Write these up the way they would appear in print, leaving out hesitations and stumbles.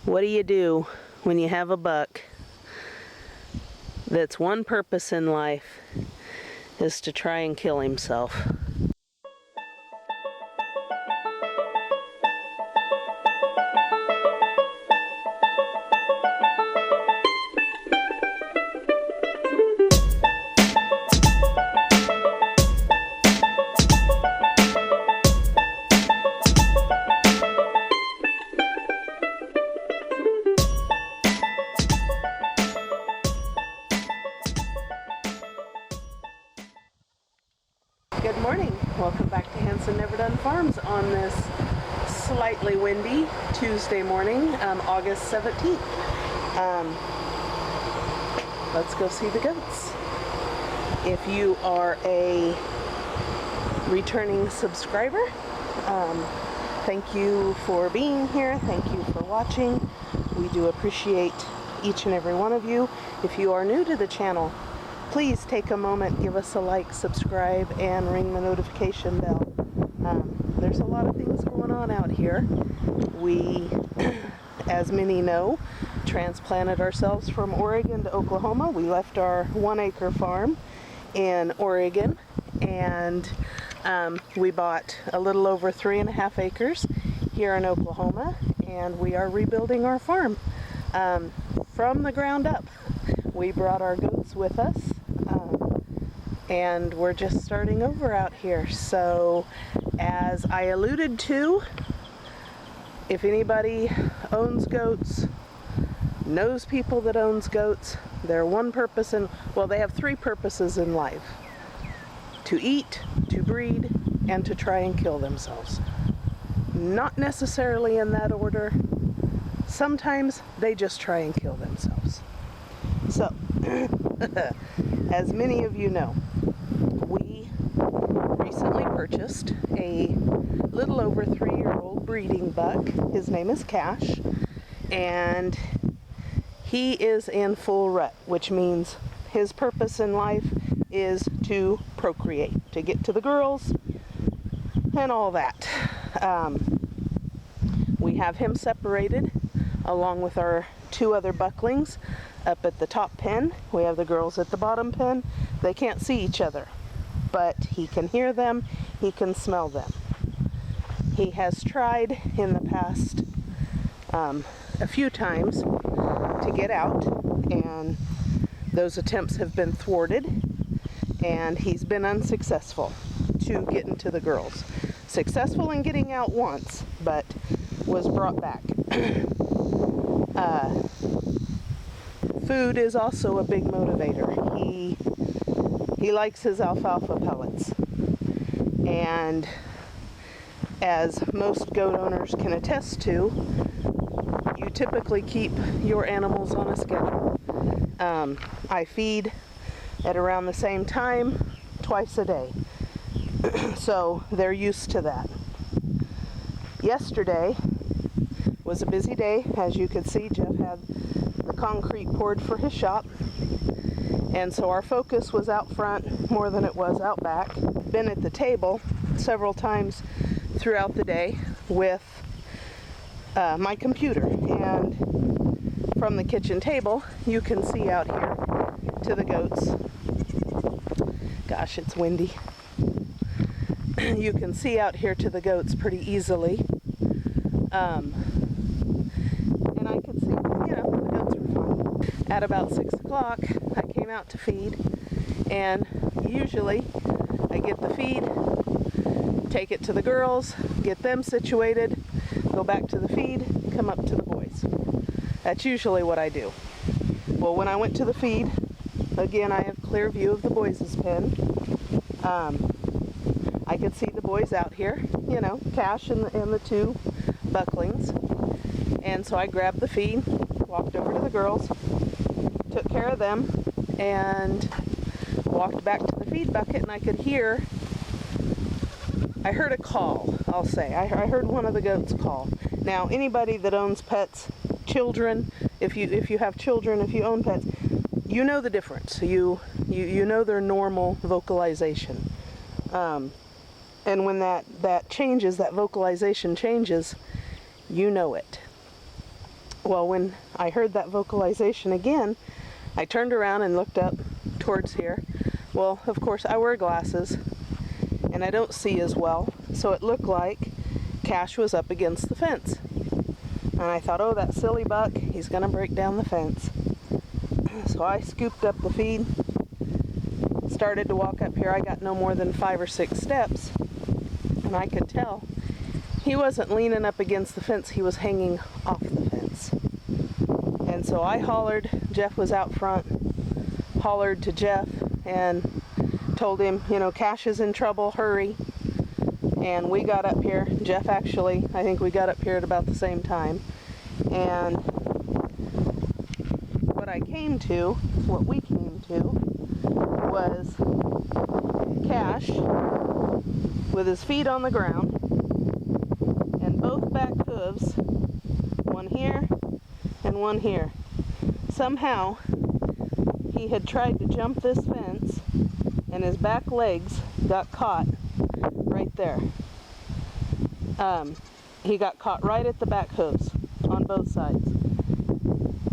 What do you do when you have a buck that's one purpose in life is to try and kill himself? Good morning. Welcome back to Hanson Never Done Farms on this slightly windy Tuesday morning, August 17th. Let's go see the goats. If you are a returning subscriber, thank you for being here. Thank you for watching. We do appreciate each and every one of you. If you are new to the channel, please take a moment, give us a like, subscribe, and ring the notification bell. There's a lot of things going on out here. We, as many know, transplanted ourselves from Oregon to Oklahoma. We left our 1-acre farm in Oregon, and we bought a little over 3.5 acres here in Oklahoma, and we are rebuilding our farm from the ground up. We brought our goats with us, and we're just starting over out here. So, as I alluded to, if anybody owns goats, knows people that owns goats, their one purpose they have 3 purposes in life: to eat, to breed, and to try and kill themselves. Not necessarily in that order. Sometimes they just try and kill themselves. So, as many of you know, we recently purchased a little over 3-year-old breeding buck. His name is Cash, and he is in full rut, which means his purpose in life is to procreate, to get to the girls, and all that. We have him separated along with our 2 other bucklings up at the top pen. We have the girls at the bottom pen. They can't see each other, but he can hear them, he can smell them. He has tried in the past a few times to get out, and those attempts have been thwarted, and he's been unsuccessful to get into the girls. Successful in getting out once, but was brought back. Food is also a big motivator. He likes his alfalfa pellets, and as most goat owners can attest to, you typically keep your animals on a schedule. I feed at around the same time, twice a day, so they're used to that. Yesterday was a busy day. As you could see, Jeff had the concrete poured for his shop, and so our focus was out front more than it was out back. Been at the table several times throughout the day with my computer, and from the kitchen table you can see out here to the goats. Gosh, it's windy. You can see out here to the goats pretty easily. And I could see, the goats were fine. At about 6 o'clock, I came out to feed, and usually I get the feed, take it to the girls, get them situated, go back to the feed, come up to the boys. That's usually what I do. Well, when I went to the feed, again, I have clear view of the boys' pen. I could see the boys out here, Cash and the 2 bucklings. And so I grabbed the feed, walked over to the girls, took care of them, and walked back to the feed bucket, and I heard a call, I'll say. I heard one of the goats call. Now, anybody that owns pets, children, if you have children, if you own pets, you know the difference. You know their normal vocalization. And when that changes, that vocalization changes, you know it. Well, when I heard that vocalization again, I turned around and looked up towards here. Well, of course, I wear glasses and I don't see as well, so it looked like Cash was up against the fence. And I thought, oh, that silly buck, he's going to break down the fence. So I scooped up the feed, started to walk up here. I got no more than 5 or 6 steps, and I could tell he wasn't leaning up against the fence, he was hanging off the fence. And so I hollered, Jeff was out front, hollered to Jeff and told him, you know, Cash is in trouble, hurry. And we got up here, Jeff actually, I think we got up here at about the same time. And what we came to was Cash with his feet on the ground and both back hooves, one here and one here. Somehow he had tried to jump this fence and his back legs got caught right there. He got caught right at the back hooves on both sides.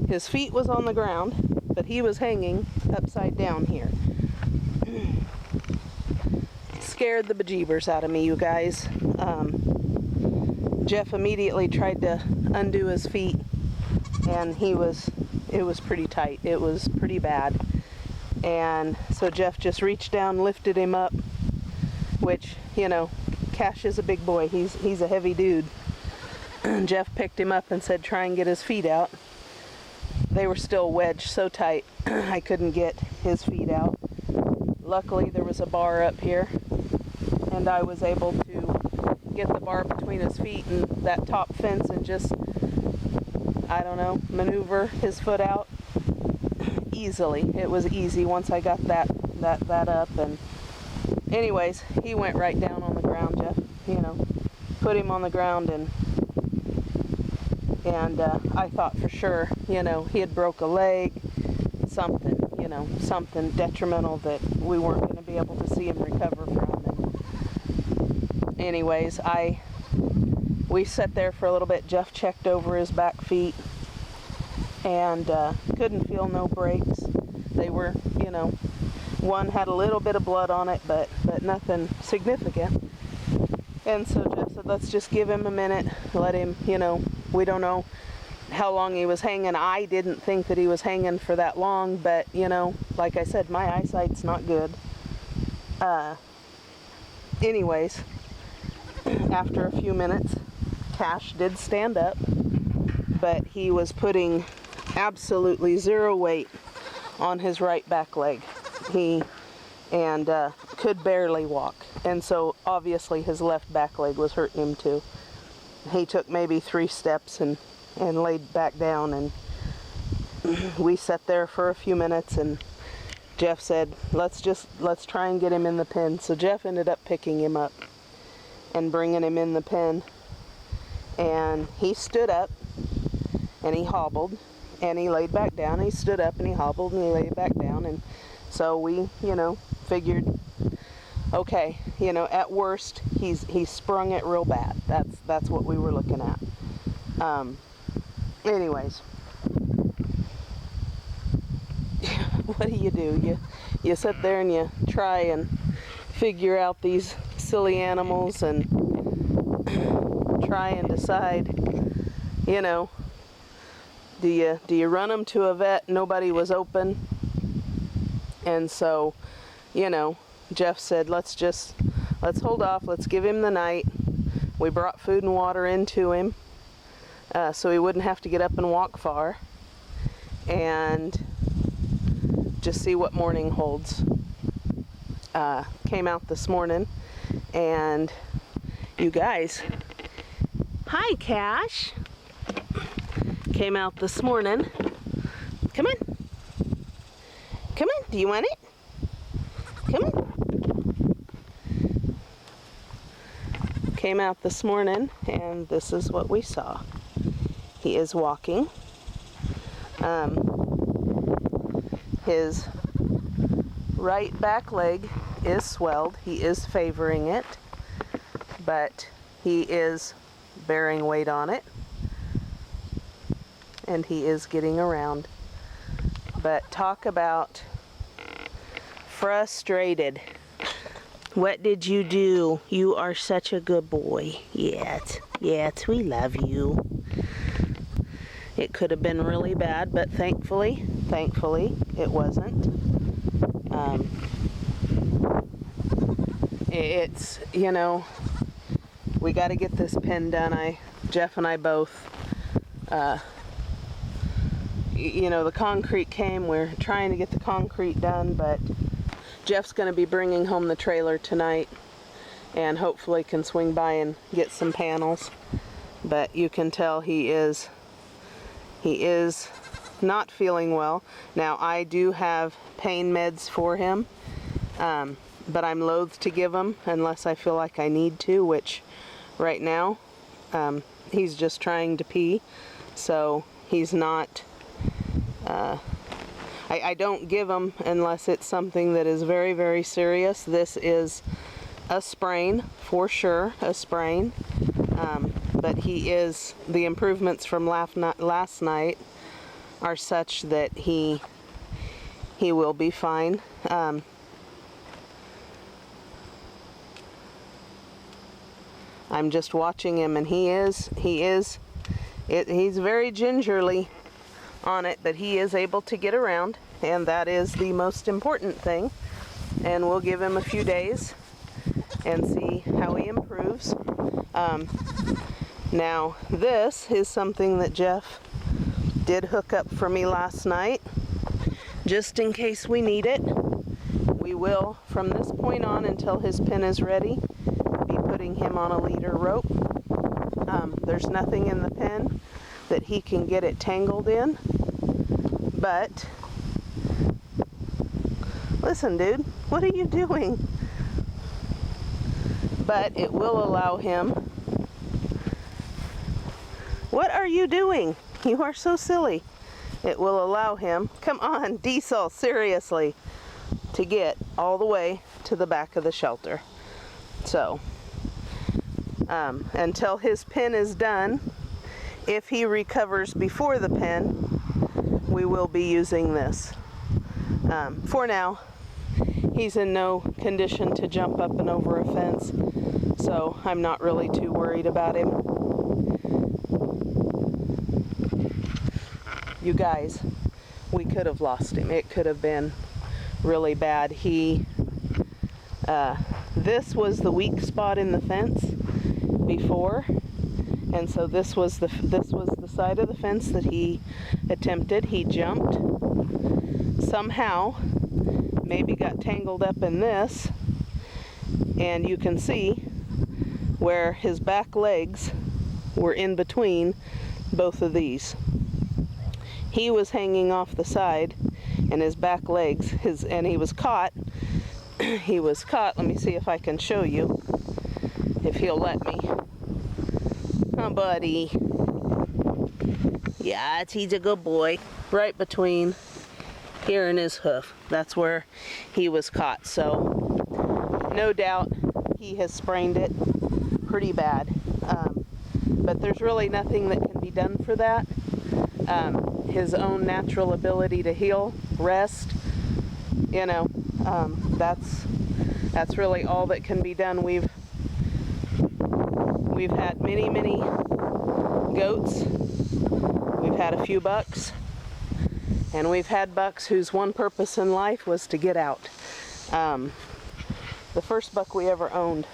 His feet was on the ground, but he was hanging upside down here. Scared the bejeebers out of me, you guys. Jeff immediately tried to undo his feet, and it was pretty tight. It was pretty bad. And so Jeff just reached down, lifted him up, which, you know, Cash is a big boy. He's a heavy dude. Jeff picked him up and said, try and get his feet out. They were still wedged so tight, I couldn't get his feet out. Luckily, there was a bar up here, and I was able to get the bar between his feet and that top fence and just, I don't know, maneuver his foot out easily. It was easy once I got that up. And anyways, he went right down on the ground. Jeff, you know, put him on the ground, and I thought for sure, you know, he had broke a leg, something, you know, something detrimental that we weren't going to be able to see him recover from. And anyways, we sat there for a little bit. Jeff checked over his back feet and couldn't feel no breaks. They were, you know, one had a little bit of blood on it, but nothing significant. And so Jeff said, let's just give him a minute, let him, you know, we don't know how long he was hanging. I didn't think that he was hanging for that long, but, you know, like I said, my eyesight's not good. Anyways, after a few minutes, Cash did stand up, but he was putting absolutely zero weight on his right back leg. He could barely walk, and so obviously his left back leg was hurting him too. He took maybe 3 steps and laid back down, and we sat there for a few minutes, and Jeff said, let's try and get him in the pen. So Jeff ended up picking him up and bringing him in the pen, and he stood up and he hobbled and he laid back down. He stood up and he hobbled and he laid back down. And so we, you know, figured, okay, you know, at worst he's sprung it real bad. That's what we were looking at. Anyways, what do? You sit there and you try and figure out these silly animals and try and decide, you know, do you run them to a vet? Nobody was open. And so, you know, Jeff said, let's hold off, let's give him the night. We brought food and water into him, so he wouldn't have to get up and walk far, and just see what morning holds. Came out this morning, and you guys, hi Cash, came out this morning. Come on, do you want it? Come on. Came out this morning, and this is what we saw. He is walking. His right back leg is swelled. He is favoring it, but he is bearing weight on it. and he is getting around. But talk about frustrated. What did you do? You are such a good boy. Yes, we love you. It could have been really bad, but thankfully, it wasn't. It's, you know, we got to get this pen done. Jeff and I both, you know, the concrete came. We're trying to get the concrete done, but Jeff's going to be bringing home the trailer tonight and hopefully can swing by and get some panels. But you can tell he is not feeling well. Now, I do have pain meds for him, but I'm loath to give them unless I feel like I need to, which right now he's just trying to pee, so he's not, I don't give them unless it's something that is very, very serious. This is a sprain, for sure, a sprain, but the improvements from last night are such that he will be fine. I'm just watching him, and he's very gingerly on it, but he is able to get around, and that is the most important thing. And we'll give him a few days and see how he improves. Now, this is something that Jeff did hook up for me last night, just in case we need it. We will, from this point on until his pen is ready, be putting him on a leader rope. There's nothing in the pen that he can get it tangled in, but listen, dude, what are you doing? But it will allow him. What are you doing? You are so silly. It will allow him, come on, Diesel, seriously, to get all the way to the back of the shelter. So, until his pen is done, if he recovers before the pen, we will be using this. For now, he's in no condition to jump up and over a fence, so I'm not really too worried about him. You guys, we could have lost him. It could have been really bad. This was the weak spot in the fence before, and so this was the side of the fence that he attempted. He jumped, somehow maybe got tangled up in this, and you can see where his back legs were in between both of these. He was hanging off the side, and his back legs, and he was caught. He was caught. Let me see if I can show you, if he'll let me. Oh, buddy. Yeah, he's a good boy. Right between here and his hoof. That's where he was caught. So, no doubt he has sprained it pretty bad. But there's really nothing that can be done for that. His own natural ability to heal, rest, you know, that's really all that can be done. We've had many goats. We've had a few bucks, and we've had bucks whose one purpose in life was to get out. The first buck we ever owned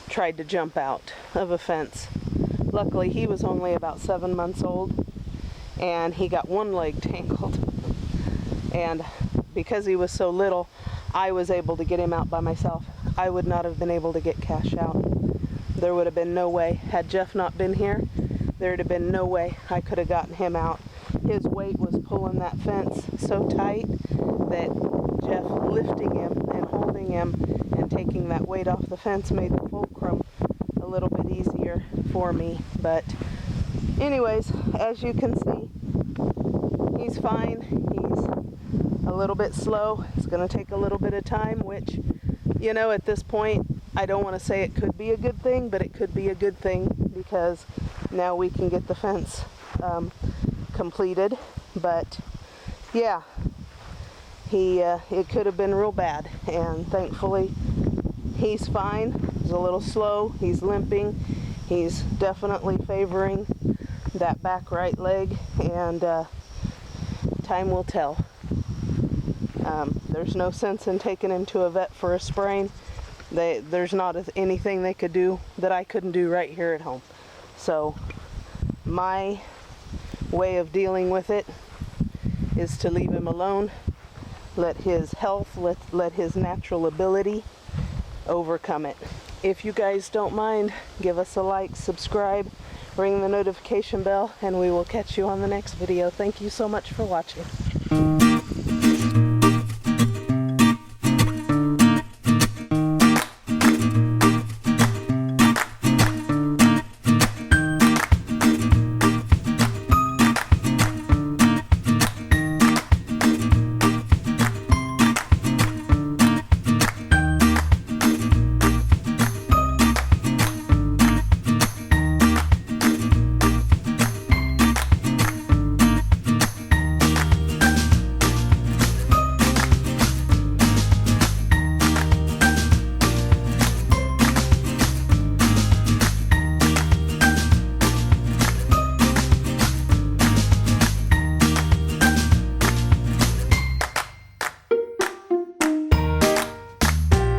tried to jump out of a fence. Luckily, he was only about 7 months old, and he got one leg tangled. And because he was so little, I was able to get him out by myself. I would not have been able to get Cash out. There would have been no way. Had Jeff not been here, there would have been no way I could have gotten him out. His weight was pulling that fence so tight that Jeff lifting him and holding him and taking that weight off the fence made the fulcrum a little bit easier for me. But anyways, as you can see, he's fine. He's a little bit slow. It's going to take a little bit of time, which, you know, at this point, I don't want to say it could be a good thing, but it could be a good thing because now we can get the fence completed. But yeah, it could have been real bad, and thankfully he's fine. He's a little slow, he's limping, he's definitely favoring that back right leg, and time will tell. There's no sense in taking him to a vet for a sprain. There's not anything they could do that I couldn't do right here at home. So my way of dealing with it is to leave him alone, let his health, let his natural ability overcome it. If you guys don't mind, give us a like, subscribe, ring the notification bell, and we will catch you on the next video. Thank you so much for watching.